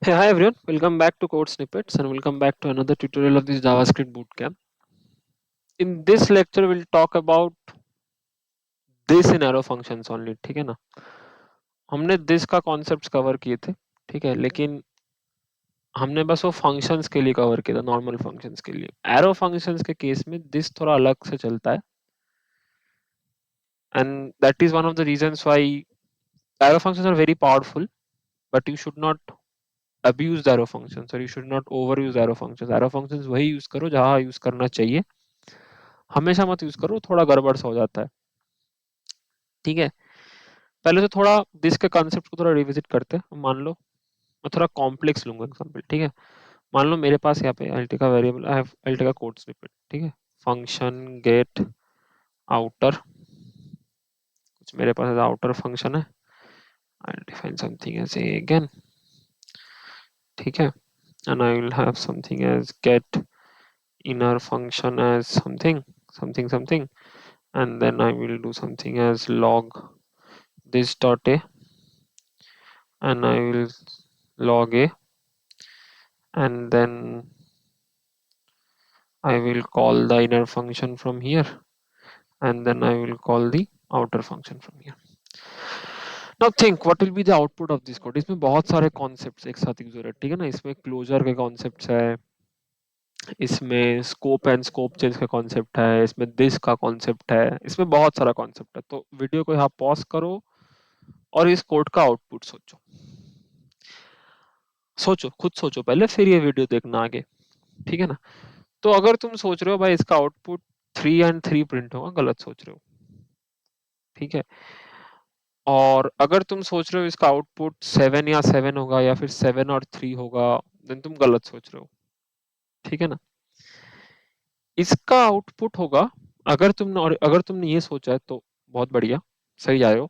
Hey, hi everyone, welcome back to Code Snippets and welcome back to another tutorial of this JavaScript Bootcamp. In this lecture, we'll talk about this in arrow functions only, ठीक है ना? हमने this का concepts cover किए थे, ठीक है? लेकिन हमने बस वो functions के लिए cover किया था, normal functions के लिए. Arrow functions के case में this थोड़ा अलग से चलता है, and that is one of the reasons why arrow functions are very powerful, but you should not abuse the arrow functions or you should not overuse arrow functions. Arrow functions वही use करो जहाँ use करना चाहिए. हमेशा मत use करो, थोड़ा गड़बड़ सा हो जाता है. ठीक है, पहले तो थोड़ा दिस के कॉन्सेप्ट को थोड़ा रिविजिट करते हैं. मान लो मैं थोड़ा कॉम्प्लेक्स लूंगा एग्जांपल. ठीक है, मान लो मेरे पास यहाँ पे अल्टी का वेरिएबल अल्टी का कोड स्निपेट. ठीक है, फंक्शन गेट आउटर, कुछ मेरे पास आउटर फंक्शन है. I define something as a again. ठीक है, and I will have something as get inner function as something something something, and then I will do something as log this dot a, and I will log a, and then I will call the inner function from here, and then I will call the outer function from here. Now think what will be the output of this code. इसमें बहुत सारे concepts एक साथ use हो रहे हैं. ठीक है ना, इसमें क्लोजर के concepts है, इसमें स्कोप एंड स्कोप चेंज का कॉन्सेप्ट है, इसमें दिस का कॉन्सेप्ट है, इसमें बहुत सारा कॉन्सेप्ट है. तो वीडियो को यहाँ पॉज करो और इस कोड का आउटपुट सोचो. सोचो, खुद सोचो पहले, फिर ये वीडियो देखना आगे. ठीक है ना. तो अगर तुम सोच रहे हो भाई इसका आउटपुट 3 एंड 3 प्रिंट होगा, गलत सोच रहे हो. ठीक है, और अगर तुम सोच रहे हो इसका आउटपुट 7 या 7 होगा या फिर 7 और 3 होगा, देन तुम गलत सोच रहे हो. ठीक है ना. इसका आउटपुट होगा, अगर तुमने ये सोचा है तो बहुत बढ़िया, सही जा रहे हो.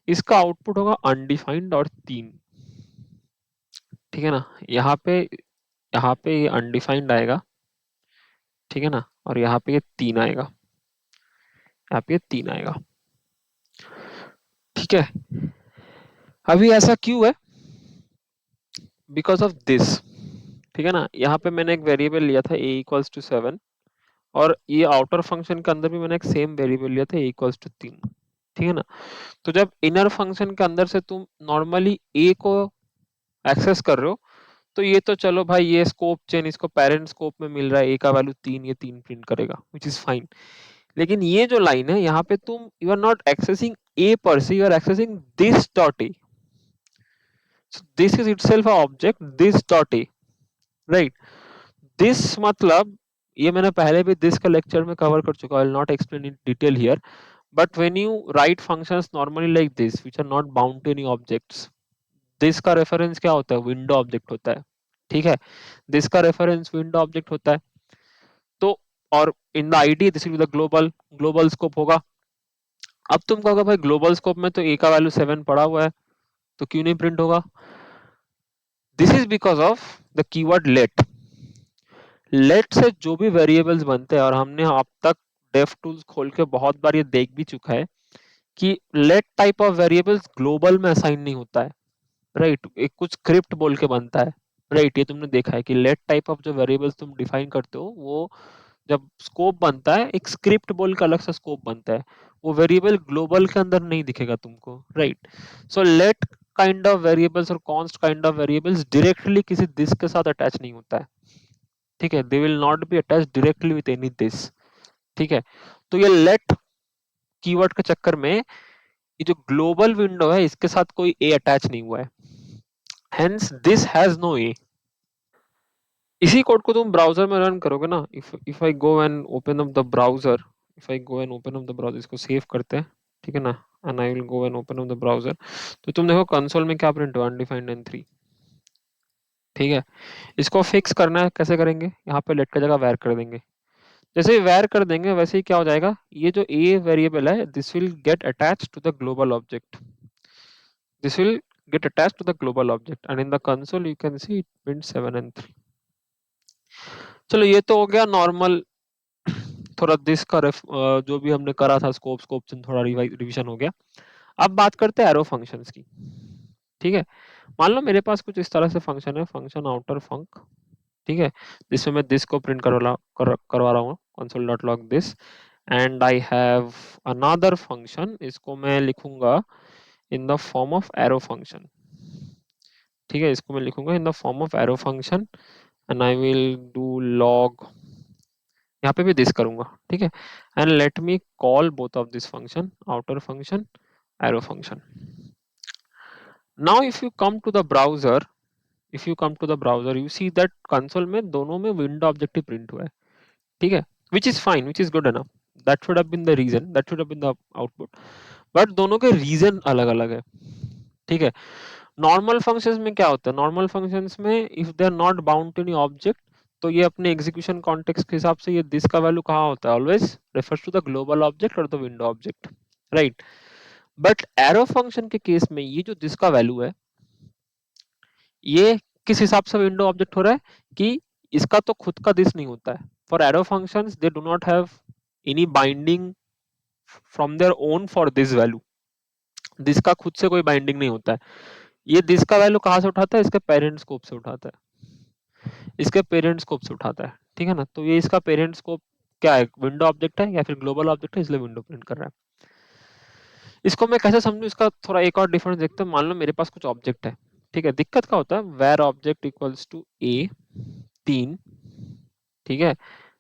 इसका आउटपुट होगा अनडिफाइंड और 3. ठीक है ना, यहाँ पे ये अनडिफाइंड आएगा. ठीक है ना, और यहाँ पे ये 3 आएगा, यहाँ पे ये 3 आएगा. ठीक है, अभी ऐसा क्यों है? Because of this. ठीक है ना, यहाँ पे मैंने एक वेरिएबल लिया था a इक्वल्स टू 7, और ये आउटर फंक्शन के अंदर भी मैंने एक सेम वेरिएबल लिया था a इक्वल्स टू 3. ठीक है ना. तो जब इनर फंक्शन के अंदर से तुम नॉर्मली a को एक्सेस कर रहे हो, तो ये तो चलो भाई, ये स्कोप चेन इसको पेरेंट स्कोप में मिल रहा है, a का वैल्यू 3, ये 3 प्रिंट करेगा, विच इज फाइन. लेकिन ये जो लाइन है यहाँ पे, तुम you are not accessing a पर से, you are accessing this dot a. This is itself a object, this dot a, right. This मतलब, ये मैंने पहले भी दिस का लेक्चर में कवर कर चुका, I will not explain in detail here. But when you write functions normally like this which are not bound to any objects, this का रेफरेंस क्या होता है? विंडो ऑब्जेक्ट होता है. ठीक है, दिस का रेफरेंस विंडो ऑब्जेक्ट होता है. तो और in the ID this will be the global global scope होगा. अब तुम कहोगे भाई ग्लोबल स्कोप में तो ए का वैल्यू 7 पड़ा हुआ है, तो क्यों नहीं प्रिंट होगा? This is because of the keyword let. Let से जो भी वेरिएबल्स बनते हैं, और हमने अब तक डेफ टूल्स खोल के बहुत बार ये देख भी चुका है कि let type of variables global में असाइन नहीं होता है, राइट. एक कुछ स्क्रिप्ट बोल के बनता है, राइट. ये तुमने देखा है कि लेट टाइप ऑफ जो वेरिएबल्स तुम डिफाइन करते हो, वो जब स्कोप बनता है, एक स्क्रिप्ट बोल के अलग सा स्कोप बनता है. वो वेरिएबल ग्लोबल के अंदर नहीं दिखेगा तुमको, right. So let kind of variables और const kind of variables directly किसी दिस के साथ अटैच नहीं होता है. ठीक है, they will not be attach directly with any this. ठीक है, तो ये लेट कीवर्ड के चक्कर में ये जो ग्लोबल विंडो है, इसके साथ कोई ए अटैच नहीं हुआ है. हेंस दिस हैज नो ए. इसी कोड को तुम ब्राउजर में रन करोगे ना, if I go and open up the browser, if I go and open up the browser, इसको सेव करते हैं. ठीक है ना, and I will go and open up the browser. तो तुम देखो कंसोल में क्या प्रिंट हुआ, अनडिफाइंड एंड 3. ठीक है, इसको फिक्स करना है, कैसे करेंगे? यहाँ पे लेट की जगह वैर कर देंगे. जैसे ही वैर कर देंगे वैसे ही क्या हो जाएगा, ये जो a वेरिएबल है, this will get attached to the global object. This will get attached to the global object, and in the console you can see it print 7 and 3. चलो, ये तो हो गया नॉर्मल. थोड़ा दिस का जो भी हमने करा था स्कोप से थोड़ा रिवीजन हो गया. अब बात करते हैं एरो फंक्शंस की. ठीक है, मान लो मेरे पास कुछ इस तरह से फंक्शन है, फंक्शन आउटर फंक, ठीक है, जिसमें मैं दिस को प्रिंट करवा रहा हूँ console dot log this, and I have another function, इसको मैं लिखूंगा in the form of arrow function, ठीक है, इसको मैं लिखूंगा in the form of arrow function, and I will do log, यहाँ पे भी दिस करूंगा, ठीक है, and let me call both of this function, outer function, arrow function. Now if you come to the browser, if you come to the browser you see that console में दोनों में window objective print हुआ है, ठीक है, which is fine, which is good enough, that should have been the reason, that should have been the output, but दोनों के reason अलग अलग है, ठीक है. नॉर्मल फंक्शंस में क्या होता है, नॉर्मल फंक्शंस में if they are not bound to any object, तो ये अपने एग्जीक्यूशन कॉन्टेक्स्ट के हिसाब से ये दिस का वैल्यू कहाँ होता है, always refers to the global object और the window object, right. But arrow function के केस में ये जो दिस का वैल्यू है, ये किस हिसाब से विंडो ऑब्जेक्ट हो रहा है कि इसका तो खुद का दिस नहीं होता है. For aero functions they do not have any binding from their own for this value, this का खुद से कोई बाइंडिंग नहीं होता है. ये दिस का वैल्यू कहाँ से उठाता है, इसके पेरेंट स्कोप से उठाता है, इसके पेरेंट स्कोप से उठाता है, ठीक है ना. तो ये इसका पेरेंट स्कोप क्या है, विंडो ऑब्जेक्ट है या फिर ग्लोबल ऑब्जेक्ट है, इसलिए विंडो प्रिंट कर रहा है. इसको मैं कैसे समझूं, इसका थोड़ा एक और डिफरेंस देखते हैं. मान लो मेरे पास कुछ ऑब्जेक्ट है, ठीक है, दिक्कत क्या होता है, वेर ऑब्जेक्ट इक्वल्स टू ए 3, ठीक है,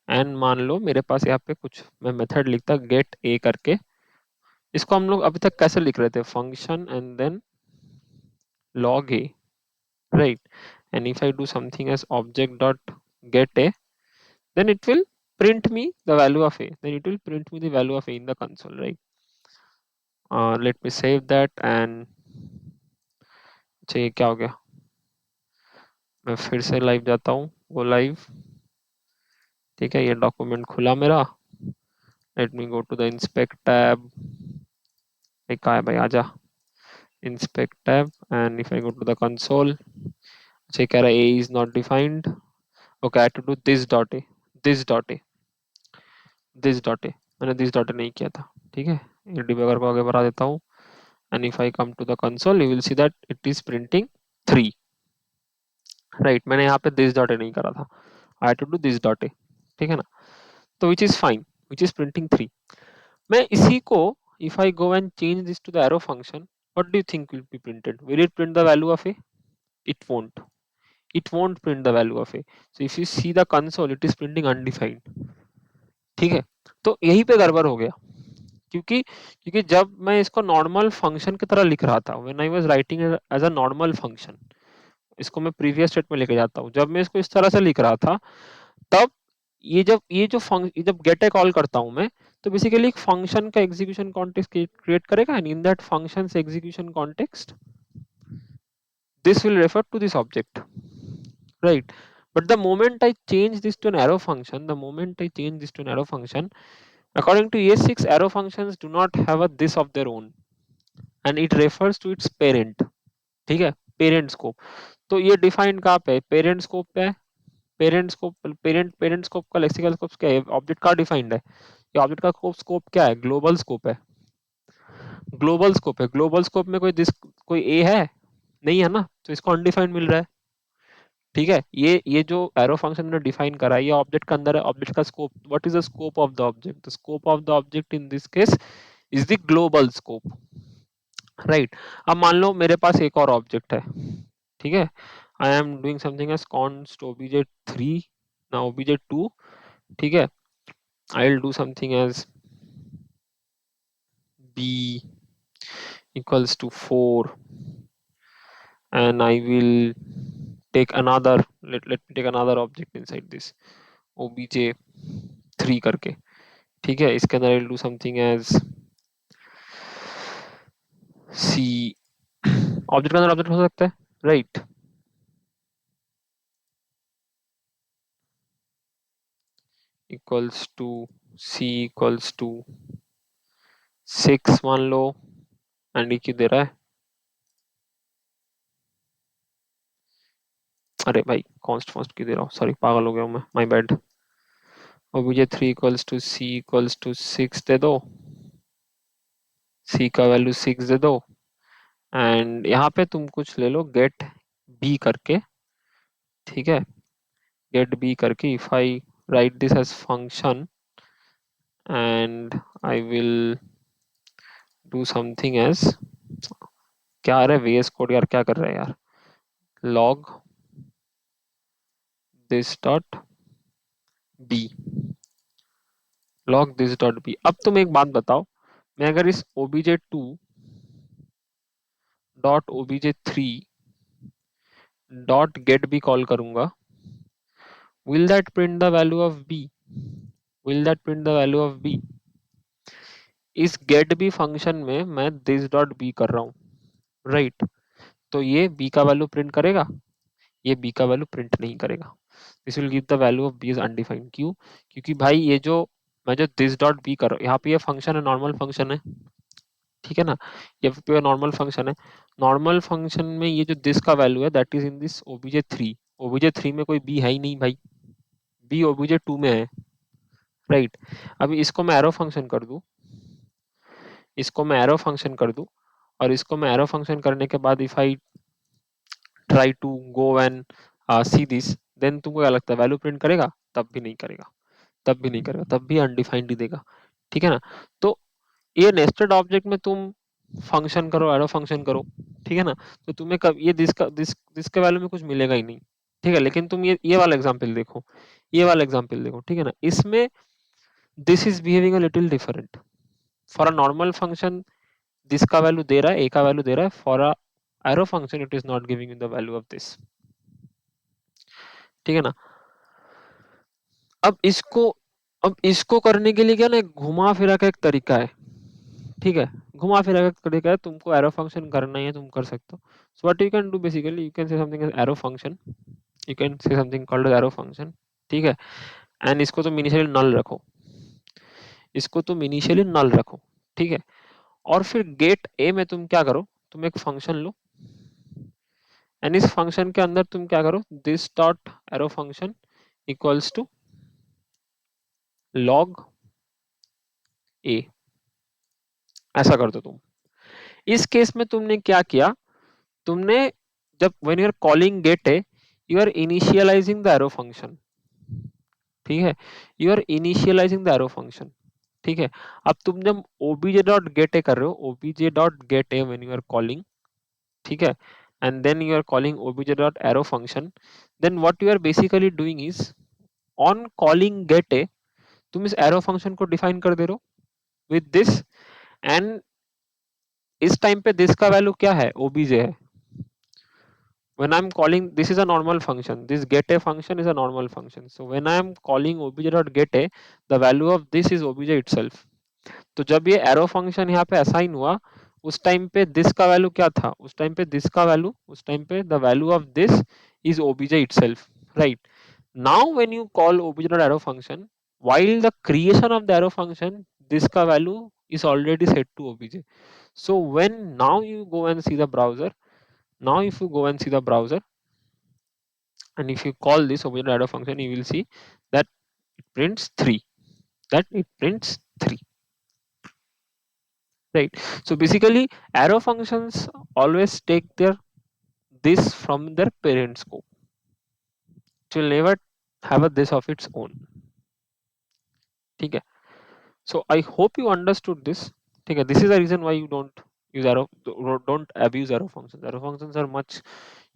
एंड मान लो मेरे पास यहाँ पे कुछ मैं मेथड लिखता गेट ए करके, इसको हम लोग अभी तक कैसे लिख रहे थे, function and then log a, right, and if I do something as object dot get a, then it will print me the value of a, then it will print me the value of a in the console, right. Let me save that and चाहिए क्या हो गया, मैं फिर से live जाता हूँ, वो लाइव, ठीक है, ये डॉक्यूमेंट खुला मेरा, let me go to the inspect tab, एक कहाँ है भाई, आजा, inspect tab, and if I go to the console, अच्छा कह रहा है a is not defined, okay I have to do this dot a, this dot a, this dot a, मैंने this dot a नहीं किया था, ठीक है, ये डिबगर को आगे बढ़ा देता हूँ, and if I come to the console you will see that it is printing 3, right, मैंने यहाँ पे this dot a नहीं करा था, I have to do this dot a, ठीक है ना, तो which is fine, which is printing 3. मैं इसी को if I go and change this to the arrow function, what do you think will be printed, will it print the value of a, it won't, it won't print the value of a. So if you see the console it is printing undefined, ठीक है. तो यहीं पे गड़बड़ हो गया, क्योंकि क्योंकि जब मैं इसको नॉर्मल फंक्शन की तरह लिख रहा था, when I was writing as a normal function, इसको मैं प्रीवियस स्टेट में लेके जाता हूँ, जब मैं इसको इस तरह से लिख रहा था, तब ये जब गेट ए कॉल करता हूँ मैं, तो बेसिकली एक फंक्शन का एग्जीक्यूशन कॉन्टेक्स्ट क्रिएट करेगा, and in that functions execution context this will refer to this object, right. But the moment I change this to an arrow function, the moment I change this to an arrow function, according to ES6 arrow functions do not have a this of their own, and it refers to its parent, ठीक है, parent scope. तो ये defined कहाँ पे है, parent scope पे है, parent scope, parent scope का लेक्सिकल स्कोप क्या है, ऑब्जेक्ट का डिफाइंड है, ये ऑब्जेक्ट का स्कोप क्या है, ग्लोबल स्कोप है, ग्लोबल स्कोप है, ग्लोबल स्कोप में कोई ए है नहीं है ना, तो इसको अनडिफाइंड मिल रहा है, ठीक है. ये जो एरो फंक्शन ने डिफाइन करा है, ये ऑब्जेक्ट के अंदर है, ऑब्जेक्ट का scope, what is the scope of the object, the scope of the object in this case is the global scope, right. अब मान लो मेरे पास एक और ऑब्जेक्ट है, ठीक है, I am doing something as const obj3 now obj2, ठीक है, I will do something as b equals to 4, and I will take another, let me take another object inside this obj3 करके, ठीक है, इसके अंदर I will do something as c, object के अंदर object हो सकता है, right. Equals to c equals to 6 मान लो, एंड की दे रहा है, अरे भाई कॉन्स्ट फॉन्स्ट की दे रहा हूँ, सॉरी पागल हो गया हूँ मैं, my bad. obj3 equals to c equals to 6 दे दो, c का वैल्यू 6 दे दो, एंड यहाँ पे तुम कुछ ले लो गेट बी करके, ठीक है, गेट बी करके if I write this as function and I will do something as, क्या आ रहा है VS कोड यार, क्या कर रहा है यार, log this dot b, log this dot b। अब तुम एक बात बताओ, मैं अगर इस obj2 dot obj3 dot gate be call करूंगा, will that print the value of b, will that print the value of b? इस गेट बी फंक्शन में मैं दिस डॉट बी कर रहा हूँ, राइट, तो ये बी का वैल्यू प्रिंट करेगा, ये बी का वैल्यू प्रिंट नहीं करेगा। This will give the value of B is undefined. क्यों? क्योंकि भाई ये जो मैं जो दिस डॉट बी कर रहा हूँ, यहाँ पे ये फंक्शन है, नॉर्मल फंक्शन है, ठीक है ना, ये पे नॉर्मल फंक्शन है, नॉर्मल फंक्शन में ये जो दिस का वैल्यू है that is in this obj3, obj3 में कोई बी है ही नहीं भाई, बी obj2 में है, राइट। अभी इसको मैं एरो फंक्शन कर दूं, इसको मैं एरो फंक्शन कर दूं, और इसको मैं एरो फंक्शन करने के बाद if I try to go and see this, then तुमको क्या लगता है वैल्यू प्रिंट करेगा? तब भी नहीं करेगा, तब भी नहीं करेगा, तब भी अनडिफाइंड ही देगा, ठीक है ना। तो ये नेस्टेड ऑब्जेक्ट में तुम फंक्शन करो, एरो फंक्शन करो, ठीक है ना, तो तुम्हें कब ये दिस के वैल्यू में कुछ मिलेगा ही नहीं, ठीक है। लेकिन तुम ये वाला एग्जांपल देखो, ये वाला एग्जांपल देखो, ठीक है ना, इसमें this is behaving a little different. For a normal function this का वैल्यू दे रहा है, ए का वैल्यू दे रहा है, for a arrow function it is not giving the value of this, ठीक है ना। अब इसको अब इसको करने के लिए क्या ना, एक घुमा फिरा का एक तरीका है, ठीक है, घुमा फिरा का तरीका है, तुमको एरो फंक्शन करना ही है, तुम कर सकते हो। So what you can do basically, you can say something as arrow function, you can say something called as arrow function, ठीक है। एंड इसको तुम इनिशियली नल रखो, इसको तुम इनिशियली नल रखो, ठीक है। और फिर गेट ए में तुम क्या करो, तुम एक फंक्शन लो, एंड इस फंक्शन के अंदर तुम क्या करो, this dot arrow function equals to log a, ऐसा कर दो तुम। इस केस में तुमने क्या किया, तुमने जब when you are calling get a, you are initialising the arrow function, ठीक है, you are initialising the arrow function, ठीक है। अब तुम जब obj डॉट गेट ए कर रहे हो, obj dot get a when you are calling, ठीक है, and then you are calling obj dot arrow function, then what you are basically doing is on calling get a, तुम इस arrow function को define कर दे रहे हो with this, and इस time पे दिस का वैल्यू क्या है, obj है। When I'm calling, this is a normal function, this get a function is a normal function, so when I am calling obj dot get a, the value of this is obj itself। तो जब ये arrow function यहाँ पे assign हुआ, उस time पे this का value क्या था, उस टाइम पे दिस का वैल्यू, उस टाइम पे the value of this is obj itself, right? Now when you call obj dot arrow function, while the creation of the arrow function, this का value is already set to obj। So when now you go and see the browser, now if you go and see the browser, and if you call this obj dot arrow function, you will see that it prints 3, that it prints 3, right? So basically arrow functions always take their this from their parent scope, it will never have a this of its own, ठीक है। So I hope you understood this, ठीक है। This is the reason why you don't use arrow, don't abuse arrow functions, arrow functions are much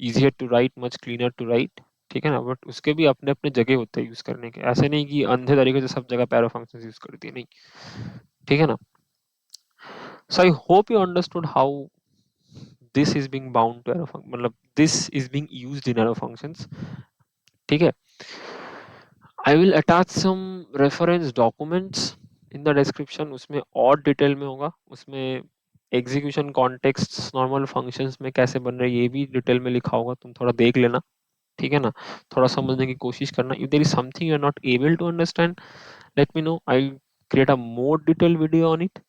easier to write, much cleaner to write, ठीक है ना, but उसके भी अपने अपने जगह होते हैं यूज करने के, ऐसे नहीं कि अंधे तरीके से सब जगह पे arrow functions यूज कर दिए, नहीं, ठीक है ना। So I hope you understood how this is being bound to arrow function, मतलब this is being used in arrow functions, ठीक है। I will attach some reference documents in the description, उसमें और डिटेल में होगा, उसमें एग्जीक्यूशन कॉन्टेक्स्ट नॉर्मल फंक्शंस में कैसे बन रहे हैं ये भी डिटेल में लिखा होगा, तुम थोड़ा देख लेना, ठीक है ना, थोड़ा समझने की कोशिश करना। If there is something you are not able to understand, let me know, I'll create a more detailed video on it,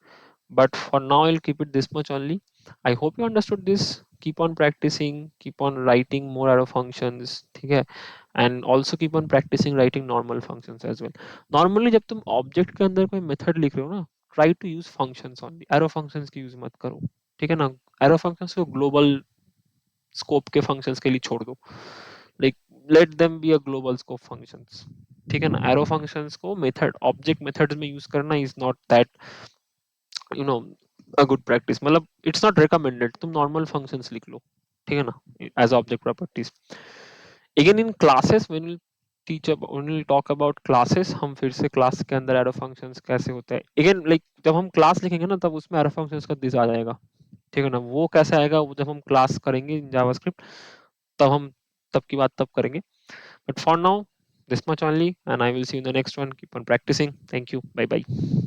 but for now I'll keep it this much only। I hope you understood this, keep on practicing, keep on writing more arrow functions, ठीक है, and also keep on practicing writing normal functions as well। normally जब तुम object के अंदर कोई method लिख रहे हो ना, try to use functions only, arrow functions की use मत करो, ठीक है ना। एरो फंक्शंस को ग्लोबल स्कोप के फंक्शंस के लिए छोड़ दो, like let them be a global scope functions, ठीक है ना। एरो फंक्शंस को मेथड ऑब्जेक्ट मेथड्स में यूज करना is not that you know a good practice, मतलब इट्स नॉट रिकमेंडेड। तुम नॉर्मल फंक्शंस लिख लो, ठीक है ना, as object properties. Again in classes when we teach when we talk about classes, हम फिर से क्लास के अंदर एरो फंक्शंस कैसे होते हैं, अगेन लाइक जब हम क्लास लिखेंगे ना तब उसमें एरो फंक्शंस का दिस आ जाएगा, ठीक है ना। वो कैसे आएगा, वो जब हम क्लास करेंगे इन जावास्क्रिप्ट तब हम तब की बात तब करेंगे। But for now this much only, and I will see you in the next one. Keep on practicing. Thank you. Bye bye.